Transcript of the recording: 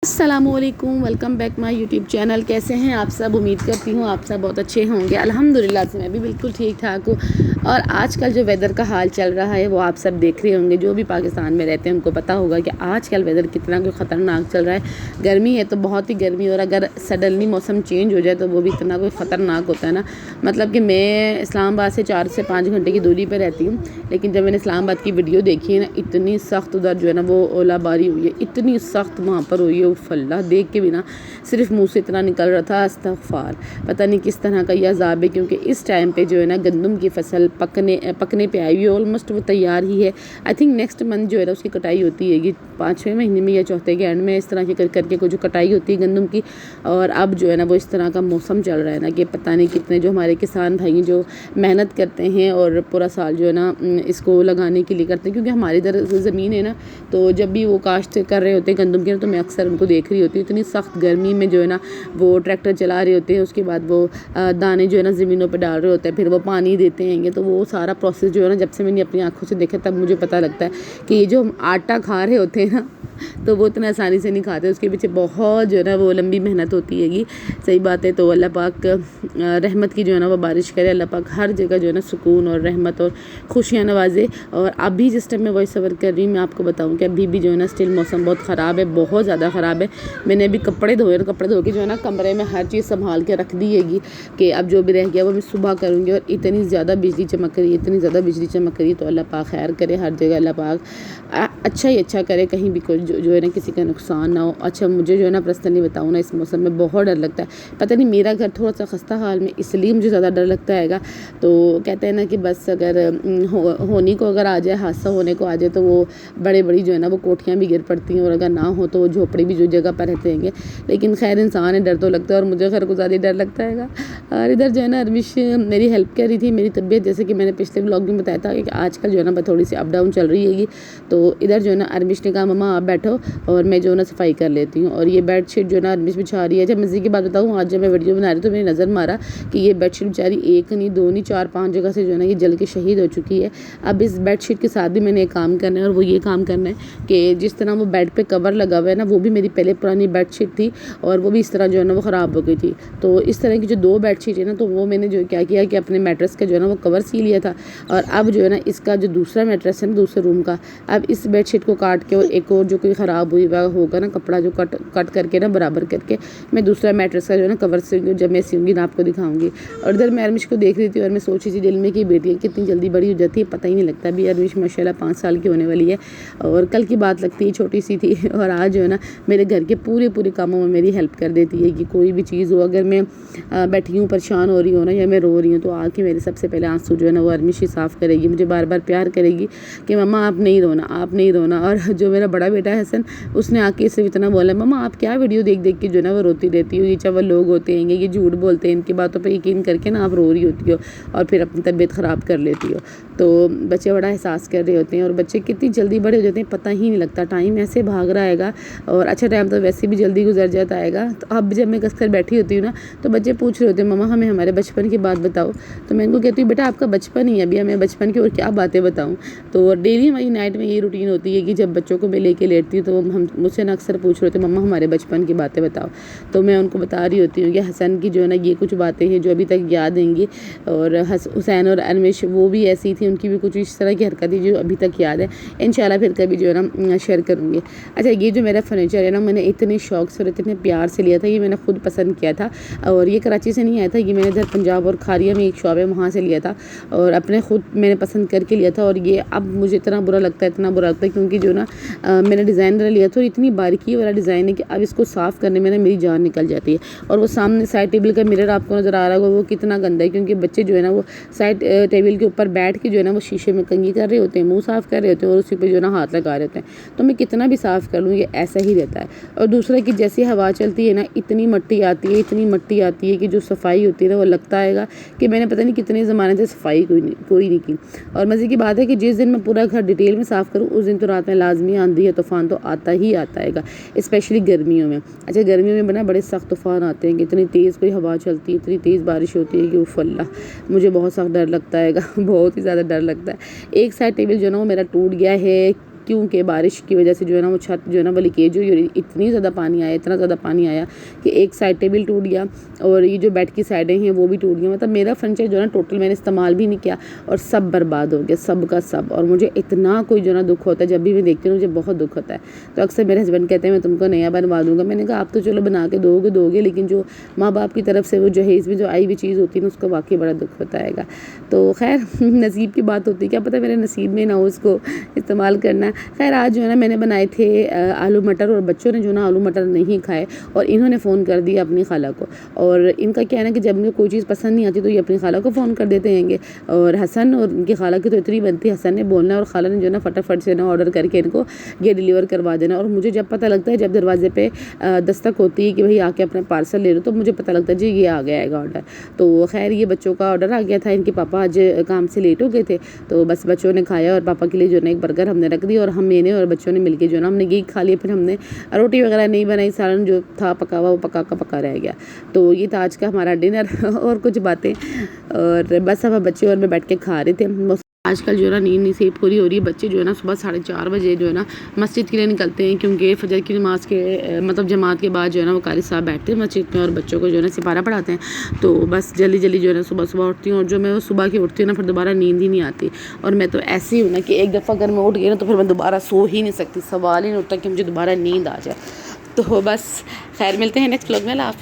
अस्सलामुअलैकुम, welcome back my YouTube channel. कैसे हैं आप सब? उम्मीद करती हूँ आप सब बहुत अच्छे होंगे। अल्हम्दुलिल्लाह से मैं भी बिल्कुल ठीक ठाक हूँ। और आजकल जो वेदर का हाल चल रहा है वो आप सब देख रहे होंगे। जो भी पाकिस्तान में रहते हैं उनको पता होगा कि आजकल वेदर कितना कोई ख़तरनाक चल रहा है। गर्मी है तो बहुत ही गर्मी, और अगर सडनली मौसम चेंज हो जाए तो वो भी इतना कोई ख़तरनाक होता है ना। मतलब कि मैं इस्लामाबाद से 4 से 5 घंटे की दूरी पर रहती हूँ, लेकिन जब मैंने इस्लामाबाद की वीडियो देखी है ना, इतनी सख्त उधर जो है ना वो ओलाबारी हुई है, इतनी सख्त वहाँ पर हुई है। फल्ला देख के भी ना सिर्फ मुंह से इतना निकल रहा था अस्तगफार। पता नहीं किस तरह का यह अजाब है, क्योंकि इस टाइम पे जो है ना गंदम की फसल पकने पे आई हुई है। ऑलमोस्ट वो तैयार ही है। आई थिंक नेक्स्ट मंथ जो है ना उसकी कटाई होती है, कि 5वें महीने में या चौथे के एंड में इस तरह की करके कुछ कटाई होती है गंदम की। और अब जो है ना वो इस तरह का मौसम चल रहा है ना कि पता नहीं कितने जो हमारे किसान भाई जो मेहनत करते हैं और पूरा साल जो है ना इसको लगाने के लिए करते हैं, क्योंकि हमारी इधर ज़मीन है ना, तो जब भी वो काश्त कर रहे होते हैं गंदम की, तो मैं अक्सर उनको देख रही होती हूँ। इतनी सख्त गर्मी में जो है ना वो ट्रैक्टर चला रहे होते हैं, उसके बाद वो दाने जो है ना ज़मीनों पे डाल रहे होते हैं, फिर वो पानी देते हैं। तो वो सारा प्रोसेस जो है ना, जब से मैंने अपनी आंखों से देखा तब मुझे पता लगता है कि ये जो हम आटा खा रहे होते हैं ना, तो वो इतना आसानी से नहीं खाते। उसके पीछे बहुत जो है ना वो लंबी मेहनत होती है। सही बात है। तो अल्लाह पाक रहमत की जो है ना वो बारिश करे। अल्लाह पाक हर जगह जो है ना सुकून और रहमत और खुशियाँ नवाजे। और अभी जिस टाइम मैं वॉइस ओवर कर रही हूँ, मैं आपको बताऊँ कि अभी भी जो है ना स्टिल मौसम बहुत ख़राब है, बहुत ज़्यादा ख़राब है। मैंने अभी कपड़े धोए और कपड़े धो के जो है ना कमरे में हर चीज़ संभाल के रख दी हैगी कि अब जो भी रह गया वो मैं सुबह करूँगी। और इतनी ज़्यादा बिजली चमक रही है, इतनी ज़्यादा बिजली चमक रही है। तो अल्लाह पाक खैर करे हर जगह, अल्लाह पाक अच्छा ही अच्छा करे, कहीं भी कोई जो है ना किसी का नुकसान ना हो। अच्छा, मुझे जो है ना पर्सनली बताऊँ ना, इस मौसम में बहुत डर लगता है। पता नहीं, मेरा घर थोड़ा सा खस्ता हाल में, इसलिए मुझे ज़्यादा डर लगता है। तो कहते हैं ना कि बस अगर होने को अगर आ जाए, हादसा होने को आ जाए, तो वो बड़ी जो है ना वो कोठियाँ भी गिर पड़ती हैं, और अगर ना हो तो वो झोपड़ी भी जो जगह पर रहते हैं। लेकिन खैर इंसान है, डर तो लगता है, और मुझे खैर को ज़्यादा डर लगता है। और इधर जो है ना अरमिश मेरी हेल्प कर रही थी। मेरी तबीयत, जैसे कि मैंने पिछले ब्लॉग में बताया था कि आजकल जो है ना थोड़ी सी अप डाउन चल रही हैगी। तो इधर जो है ना अरमिश ने कहा मम्मा आप बैठो और मैं जो है ना सफाई कर लेती हूँ। और ये बेडशीट जो है ना अरमिश बिछा रही है। जब मज़े की बात बताऊँ, आज जब मैं वीडियो बना रही तो मैंने नज़र मारा कि ये बेडशीट बेचारी एक नहीं, दो नहीं, 4-5 जगह से जो है ना ये जल के शहीद हो चुकी है। अब इस बेडशीट के साथ भी मैंने एक काम करना है, और वो ये काम करना है कि जिस तरह वो बेड पे कवर लगा हुआ है ना, वो भी मेरी पहले पुरानी बेडशीट थी, और वो भी इस तरह जो है ना वो ख़राब हो गई थी। तो इस तरह की जो 2 बेडशीट है ना, तो वो मैंने जो क्या किया कि अपने मैट्रेस का जो है ना वो कवर सी लिया था। और अब जो है ना इसका जो दूसरा मैट्रेस है ना दूसरे रूम का, अब इस बेडशीट को काट के, और एक और जो कोई ख़राब हुई हुआ होगा ना कपड़ा, जो कट करके ना बराबर करके मैं दूसरा मैट्रेस का जो है ना कवर सीऊँगी। जब मैं सीऊँगी ना आपको दिखाऊँगी। और इधर मैं अरमिश को देख रही थी, और मैं सोच रही थी दिल में कि बेटियाँ कितनी जल्दी बड़ी हो जाती है, पता ही नहीं लगता। अभी अरमिश माशाल्लाह 5 साल की होने वाली है, और कल की बात लगती है छोटी सी थी। और आज जो है ना मेरे घर के पूरे कामों में मेरी हेल्प कर देती है। कि कोई भी चीज़ हो, अगर मैं बैठी हूँ परेशान हो रही हूँ ना, या मैं रो रही हूँ, तो आके मेरे सबसे पहले आंसू जो है ना वो अरमिश ही साफ़ करेगी। मुझे बार बार प्यार करेगी कि मम्मा आप नहीं रोना, आप नहीं रोना। और जो मेरा बड़ा बेटा है हसन, उसने आके इससे इतना बोला मम्मा आप क्या वीडियो देख देख के जो है ना वो रोती रहती हो, ये चावल लोग होते हैं, ये झूठ बोलते हैं, इनकी बातों पर यकीन करके ना आप रो रही होती हो और फिर अपनी तबीयत ख़राब कर लेती हो। तो बच्चे बड़ा एहसास कर रहे होते हैं, और बच्चे कितनी जल्दी बड़े हो जाते हैं पता ही नहीं लगता। टाइम ऐसे भाग रहा है, और अच्छा टाइम तो वैसे भी जल्दी गुजर जाता है। तो अब जब मैं कसकर बैठी होती हूँ ना, तो बच्चे पूछ रहे होते हैं मम्मा हमें हमारे बचपन की बात बताओ। तो मैं इनको कहती हूँ बेटा आपका बचपन ही है, अभी हमें बचपन की और क्या बातें बताऊँ। तो डेली हमारी नाइट में ये रूटीन होती है कि जब बच्चों को मैं लेके लेटती हूँ, तो हम मुझसे ना अक्सर पूछ रहे होते मम्मा हमारे बचपन की बातें बताओ। तो मैं उनको बता रही होती हूँ कि हसन की जो है ना ये कुछ बातें हैं जो अभी तक याद रहेंगी, और हुसैन और अरमिश वो भी ऐसी थी, उनकी भी कुछ इस तरह की हरकत थी जो अभी तक याद है। इंशाल्लाह फिर कभी जो है ना शेयर करूँगी। अच्छा, ये जो मेरा फर्नीचर है ना, मैंने इतने शौक से और इतने प्यार से लिया था। ये मैंने खुद पसंद किया था, और ये कराची से नहीं आया था, ये मैंने इधर पंजाब और खारिया में एक शॉप है वहाँ से लिया था, और अपने खुद मैंने पसंद करके लिया था। और ये अब मुझे इतना बुरा लगता है, इतना बुरा लगता है, क्योंकि जो ना मैंने डिज़ाइन वाला लिया था, और इतनी बारीकी वाला डिज़ाइन है कि अब इसको साफ़ करने में ना मेरी जान निकल जाती है। और वो सामने साइड टेबल का मिरर आपको नज़र आ रहा होगा, वो कितना गंदा है, क्योंकि बच्चे जो है ना वो साइड टेबल के ऊपर बैठ के जो है ना वो शीशे में कंघी कर रहे होते हैं, मुँह साफ़ कर रहे होते हैं, और उसी पर जो है ना हाथ लगा रहे होते हैं। तो मैं कितना भी साफ़ कर लूँ ये ऐसा ही रहता है। और दूसरा कि जैसी हवा चलती है ना, इतनी मट्टी आती है, इतनी मट्टी आती है कि जो सफाई होती है ना वो लगता है कि मैंने पता नहीं कितने ज़माने से सफाई कोई नहीं की। और मज़े की बात है कि जिस दिन मैं पूरा घर डिटेल में साफ़ करूँ, उस दिन तो रात में लाजमी आंधी या तूफ़ान तो आता ही आता है, स्पेशली गर्मियों में। अच्छा, गर्मियों में बना बड़े सख्त तूफ़ान आते हैं कि इतनी तेज़ कोई हवा चलती है, इतनी तेज़ बारिश होती है कि उफ़ अल्लाह, मुझे बहुत सख्त डर लगता है। बहुत ही ज़्यादा डर लगता है। एक साइड टेबल जो है ना वो मेरा टूट गया है, क्योंकि बारिश की वजह से जो है ना वो छत जो है ना वो लीकेज हुई और इतनी ज़्यादा पानी आया, इतना ज़्यादा पानी आया कि एक साइड टेबल टूट गया और ये जो बेड की साइडें हैं वो भी टूट गई। मतलब मेरा फर्नीचर जो है ना टोटल मैंने इस्तेमाल भी नहीं किया और सब बर्बाद हो गया, सब का सब। और मुझे इतना कोई जो ना दुख होता है, जब भी मैं देखती हूँ मुझे बहुत दुख होता है। तो अक्सर मेरे हस्बैंड कहते हैं मैं तुमको नया बनवा दूँगा। मैंने कहा आप तो चलो बना के दोगे, लेकिन जो माँ बाप की तरफ से वो जो है इसमें जो आई हुई चीज़ होती है ना उसको वाकई बड़ा दुख होता है। तो खैर नसीब की बात होती है, क्या पता मेरे नसीब में ना हो उसको इस्तेमाल करना। खैर आज जो है ना मैंने बनाए थे आलू मटर और बच्चों ने जो ना आलू मटर नहीं खाए और इन्होंने फ़ोन कर दिया अपनी खाला को। और इनका क्या है ना कि जब इनको कोई चीज़ पसंद नहीं आती तो ये अपनी खाला को फ़ोन कर देते हैंगे। और हसन और इनकी खाला की तो इतनी बनती है, हसन ने बोलना और खाला ने जो है ना फटाफट से ना ऑर्डर करके इनको ये डिलीवर करवा देना। और मुझे जब पता लगता है, जब दरवाजे पे दस्तक होती है कि भाई आके अपना पार्सल ले लो, तो मुझे पता लगता है जी ये आ गया है ऑर्डर। तो खैर ये बच्चों का ऑर्डर आ गया था, इनके पापा आज काम से लेट हो गए थे तो बस बच्चों ने खाया और पापा के लिए जो है ना एक बर्गर हमने रख दिया और मैंने और बच्चों ने मिलके जो है ना हमने ये खा लिया। फिर हमने रोटी वगैरह नहीं बनाई, सालन जो था पका हुआ वो पका रह गया। तो ये था आज का हमारा डिनर और कुछ बातें, और बस अब बच्चे और मैं बैठ के खा रहे थे। आजकल जो है ना नींद नहीं सही पूरी हो रही है। बच्चे जो है ना सुबह 4:30 बजे जो है ना मस्जिद के लिए निकलते हैं, क्योंकि फजर की नमाज के मतलब जमात के बाद जो है ना वो कारी साहब बैठते हैं मस्जिद में और बच्चों को जो है ना सिपारा पढ़ाते हैं। तो बस जल्दी जो है ना सुबह उठती हूँ और जो मैं वो सुबह की उठती हूँ ना फिर दोबारा नींद ही नहीं आती। और मैं तो ऐसी हूँ ना कि एक दफ़ा अगर मैं उठ गई ना तो फिर मैं दोबारा सो ही नहीं सकती, सवाल ही नहीं उठता कि मुझे दोबारा नींद आ जाए। तो बस खैर मिलते हैं नेक्स्ट व्लॉग में। अल्लाह हाफ़िज़।